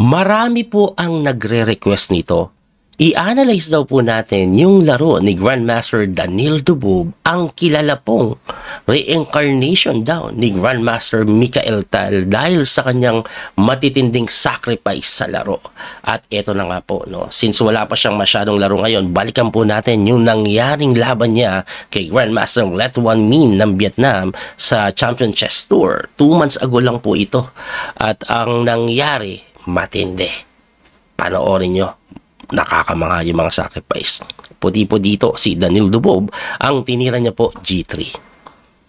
Marami po ang nagre-request nito. I-analyze daw po natin yung laro ni Grandmaster Daniel Dubov, ang kilala pong reincarnation daw ni Grandmaster Michael Tal dahil sa kanyang matitinding sacrifice sa laro. At eto na nga po, no, since wala pa siyang masyadong laro ngayon, balikan po natin yung nangyaring laban niya kay Grandmaster Let One Min ng Vietnam sa Champion Chess Tour. 2 months ago lang po ito. At ang nangyari, matindi. Panoorin nyo. Nakakamanga yung mga sacrifice. Puti po dito si Daniel Dubov, ang tinira niya po G3.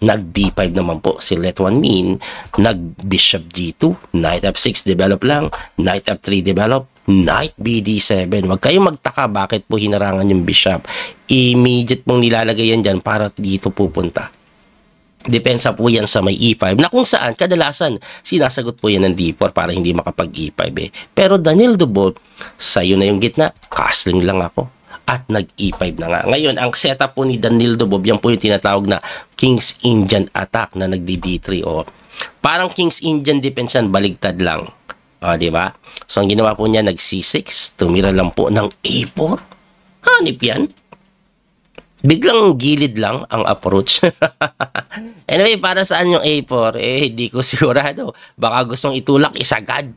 Nag D5 naman po si Let One Min, nag Bishop G2, Knight F6 develop lang, Knight F3 develop, Knight BD7. Huwag kayong magtaka bakit po hinarangan yung Bishop. Immediate pong nilalagay yan dyan para dito pupunta. Depensa po yan sa may E5 na kung saan kadalasan sinasagot po yan ng D4 para hindi makapag E5 eh. Pero Daniel Dubov, sa'yo na yung gitna, castling lang ako. At nag E5 na nga. Ngayon, ang setup po ni Daniel Dubov, yan po yung tinatawag na King's Indian attack na nagdi D3. O, parang King's Indian depensan, baligtad lang. O, diba? So, ang ginawa po niya, nag C6, tumira lang po ng A4. Hanip yan. Biglang gilid lang ang approach. Anyway, para saan yung A4? Hindi ko sigurado. Baka gustong itulak, isagad.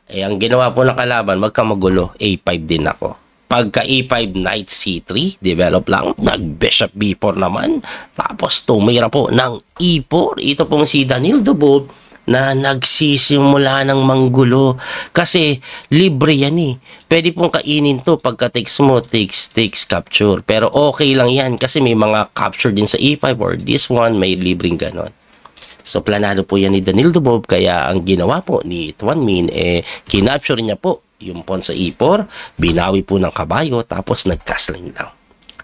Ang ginawa po ng kalaban, magkamagulo, A5 din ako. Pagka A5, Knight C3, develop lang. Nag-Bishop B4 naman. Tapos tumira po ng E4. Ito pong si Daniel Dubov na nagsisimula ng manggulo. Kasi libre yan eh. Pwede pong kainin to pagka takes mo, takes capture. Pero okay lang yan kasi may mga capture din sa E5 or this one, may libreng ganon. So planado po yan ni Daniel Dubov, kaya ang ginawa po ni Tuan Min, kinapture niya po yung pawn sa E4, binawi po ng kabayo, tapos nag-castling lang.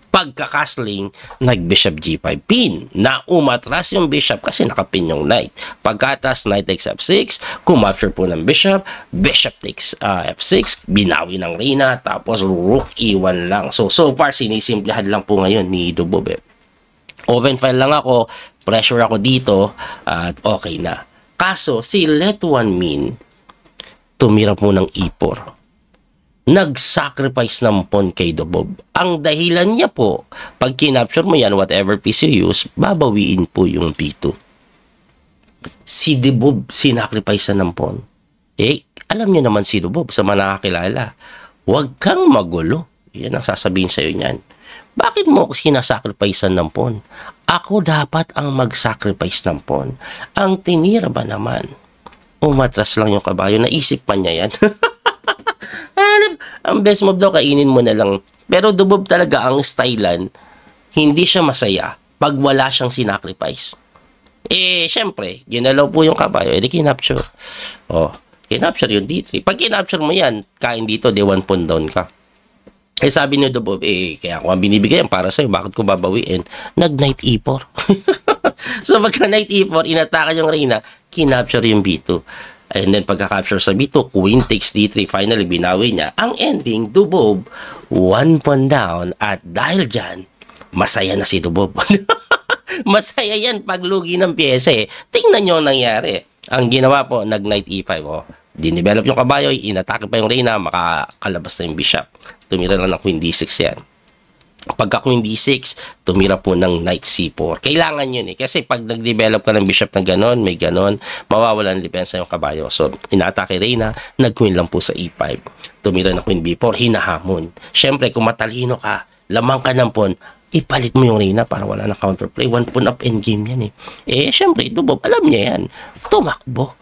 Pagka-castling, nag-bishop G5 pin, na umatras yung bishop kasi nakapin yung knight. Pagkatras, knight takes F6, kumapture po ng bishop, bishop takes F6, binawi ng reyna, tapos rook E1 lang. So far, sinisimplihan lang po ngayon ni Dubov. Open file lang ako, pressure ako dito, at okay na. Kaso, si Let One Min, tumira po ng E4. Nag-sacrifice ng pawn kay Dubov. Ang dahilan niya po, pag kinapture mo yan, whatever piece you use, babawiin po yung B2. Si Dubov, sinacrifice ng pawn. Alam niya naman si Dubov sa mga nakakilala. Huwag kang magulo. Yan ang sasabihin sa'yo niyan. Bakit mo sinasacrifice ng pawn? Ako dapat ang mag-sacrifice ng pawn. Ang tinira ba naman? Umatras lang yung kabayo. Naisip pa niya yan. Ang best move daw, kainin mo na lang. Pero Dubov talaga ang stylan, hindi siya masaya pag wala siyang sinacrifice. Syempre, ginalaw po yung kabayo, di kinapture. Kinapture yung D3. Pag kinapture mo yan, kain dito, di 1 pawn down ka. Sabi ni Dubov, kaya ako ang binibigay para sa'yo, bakit ko babawiin? Nag-knight E4. So, pagka knight E4, inataka yung reyna, kinapture yung B2. And then pagka-capture sa B2, queen takes D3, finally binawi niya. Ang ending, Dubov, 1 pawn down, at dahil dyan, masaya na si Dubov. Masaya yan pag lugi ng pyesa eh. Tingnan nyo ang nangyari. Ang ginawa po, nag-knight E5. Dinevelop yung kabayo, inatake pa yung reyna, makakalabas na yung bishop. Tumira lang ng queen D6 yan. Pagka queen D6, tumira po ng knight C4. Kailangan yun eh. Kasi pag nag-develop ka ng bishop na ganon, may ganon, mawawalan ng depensa yung kabayo. So, inaatake reyna, nag-queen lang po sa E5. Tumira ng queen B4, hinahamon. Siyempre, kung matalino ka, lamang ka ng pawn, ipalit mo yung reyna para wala na counterplay. 1 pawn up endgame yan eh. Siyempre, Dubov, alam niya yan. Tumakbo.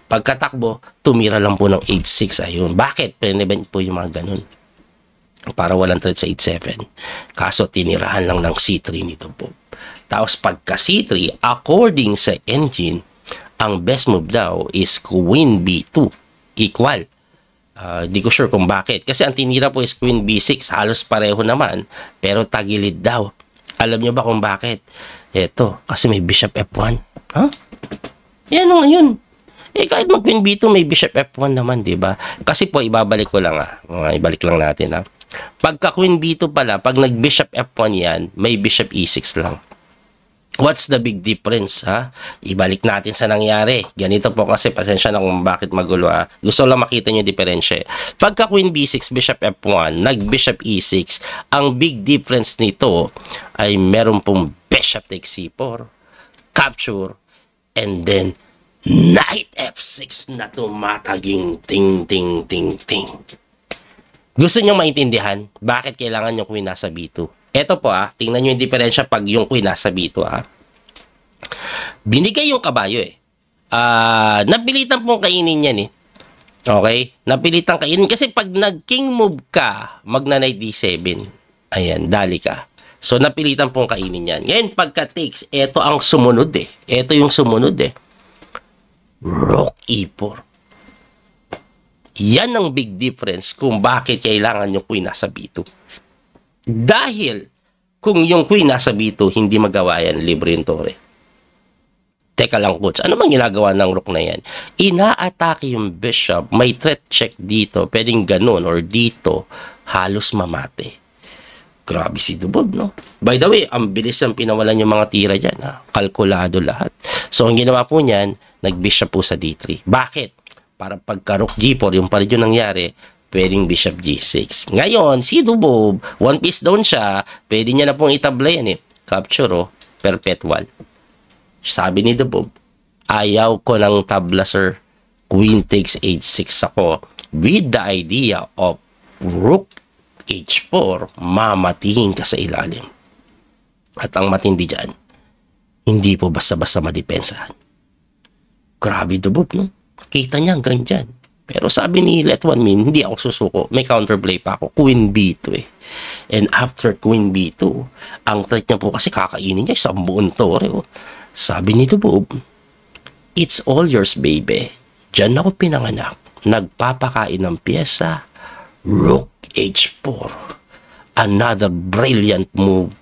Pagkatakbo, tumira lang po ng H6. Ayun. Bakit? Prevent po yung mga ganon. Para walang threat sa 8-7. Kaso tinirahan lang ng C3 nito po. Tapos pagka C3, according sa engine, ang best move daw is queen B2 equal. Di ko sure kung bakit. Kasi ang tinira po is queen B6. Halos pareho naman. Pero tagilid daw. Alam nyo ba kung bakit? Eto, kasi may bishop F1. Yan o ngayon. Kahit mag queen B2, may bishop F1 naman, di ba? Kasi po, ibabalik ko lang ibalik lang natin Pagka queen B2 pala, pag nag bishop F1 yan, may bishop E6 lang. What's the big difference, ha? Ibalik natin sa nangyari. Ganito po kasi, pasensya na kung bakit magulo, ha? Gusto lang makita nyo yung diferensya. Pagka Queen B6, Bishop F1, nag-Bishop E6, ang big difference nito ay meron pong Bishop takes C4, capture, and then Knight F6 na tumataging ting ting ting ting. Gusto nyo maintindihan bakit kailangan yung Queen nasa B2? Eto po, tingnan nyo yung diferensya pag yung Queen nasa B2, Binigay yung kabayo, napilitan pong kainin yan, Okay? Napilitan kainin kasi pag nag-king move ka, magna-knight D7. Ayan, dali ka. So, napilitan pong kainin yan. Ngayon, pagka takes, eto ang sumunod, Eto yung sumunod, Rook E4. Yan ang big difference kung bakit kailangan yung Queen nasa B2. Dahil kung yung Queen nasa B2, hindi magawa yan, libre yung tore. Teka lang, coach. Ano bang ginagawa ng Rook na yan? Ina-atake yung Bishop. May threat check dito. Pwedeng ganun or dito. Halos mamate. Grabe si Dubob, no? By the way, ang bilis ang pinawalan yung mga tira dyan. Kalkulado lahat. So, ang ginawa po niyan, nag-Bishop po sa D3. Bakit? Para pagka Rook G4, yung pa rin yung nangyari, pwedeng Bishop G6. Ngayon, si Dubob, one piece down siya, pwede niya na pong itabla yan, Capture, perpetual. Sabi ni Dubob, ayaw ko ng tabla, sir. Queen takes H6 ako. With the idea of Rook H4, mamatihin ka sa ilalim. At ang matindi dyan, hindi po basta-basta madepensahan. Grabe Dubob, no? Kita niya hanggang dyan. Pero sabi ni Let One Min, hindi ako susuko. May counterplay pa ako. Queen B2 And after Queen B2, ang threat niya po kasi kakainin niya isang buong tore. Sabi ni Dubob, it's all yours, baby. Diyan ako pinanganak. Nagpapakain ng pyesa. Rook H4. Another brilliant move.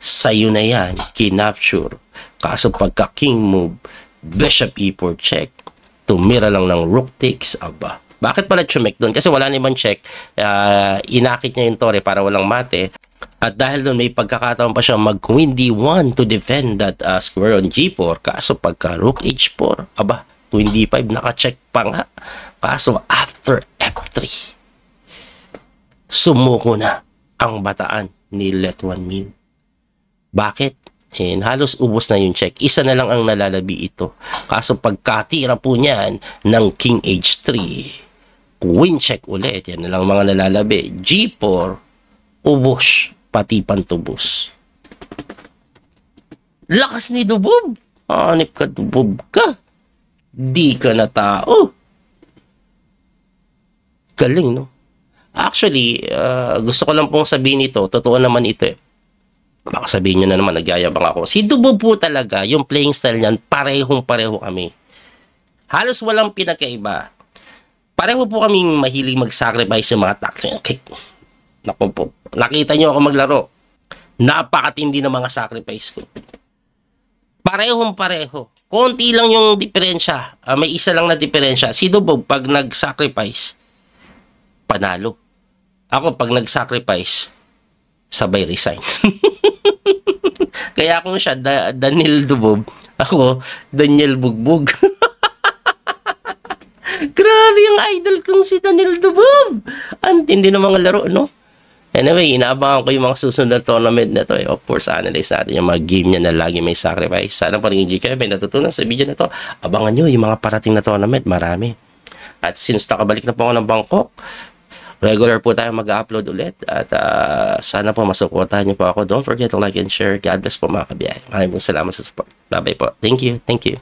Sa'yo na yan, kinapture. Kaso pagka king move, Bishop E4 check. Tumira lang ng Rook takes, aba. Bakit pala chumek doon? Kasi wala na ibang check. Inakit niya yung tore para walang mate. At dahil doon may pagkakataon pa siya mag-Queen D1 to defend that square on G4. Kaso pagka Rook H4, aba, Queen D5 naka-check pa nga. Kaso after F3, sumuko na ang bataan ni Let One Min. Bakit? Halos ubos na yung check. Isa na lang ang nalalabi ito. Kaso pagkatira po niyan ng King H3, Queen check ulit. Yan na lang mga nalalabi. G4, ubos. Pati pantubos. Lakas ni Dubob. Hanip ka, Dubob ka. Di ka na tao. Galing, no? Actually, gusto ko lang pong sabihin ito. Totoo naman ito Baka sabihin nyo na naman, nagyayabang ako. Si Dubob po talaga, yung playing style niyan, parehong-pareho kami. Halos walang pinakaiba. Pareho po kaming mahilig mag-sacrifice sa mga tactics. Okay. Naku po. Nakita nyo ako maglaro. Napakatindi ng mga sacrifice ko. Parehong-pareho. Konti lang yung diferensya. May isa lang na diferensya. Si Dubob, pag nag-sacrifice, panalo. Ako, pag nag-sacrifice, sabay resign. Kaya kung siya, Daniel Dubob, ako, Daniel Bugbog. Grabe yung idol kong si Daniel Dubob. Antindi ng mga laro, no? Anyway, inaabangan ko yung mga susunod na tournament na to. Of course, analyze natin yung mga game niya na lagi may sacrifice. Sana pa rin kayo may natutunan sa video na to. Abangan nyo yung mga parating na tournament. Marami. At since nakabalik na po ako ng Bangkok, regular po tayo mag-upload ulit. At sana po masuportahan nyo po ako. Don't forget to like and share. God bless po mga kabiyahe. Maraming salamat sa support. Bye-bye po. Thank you. Thank you.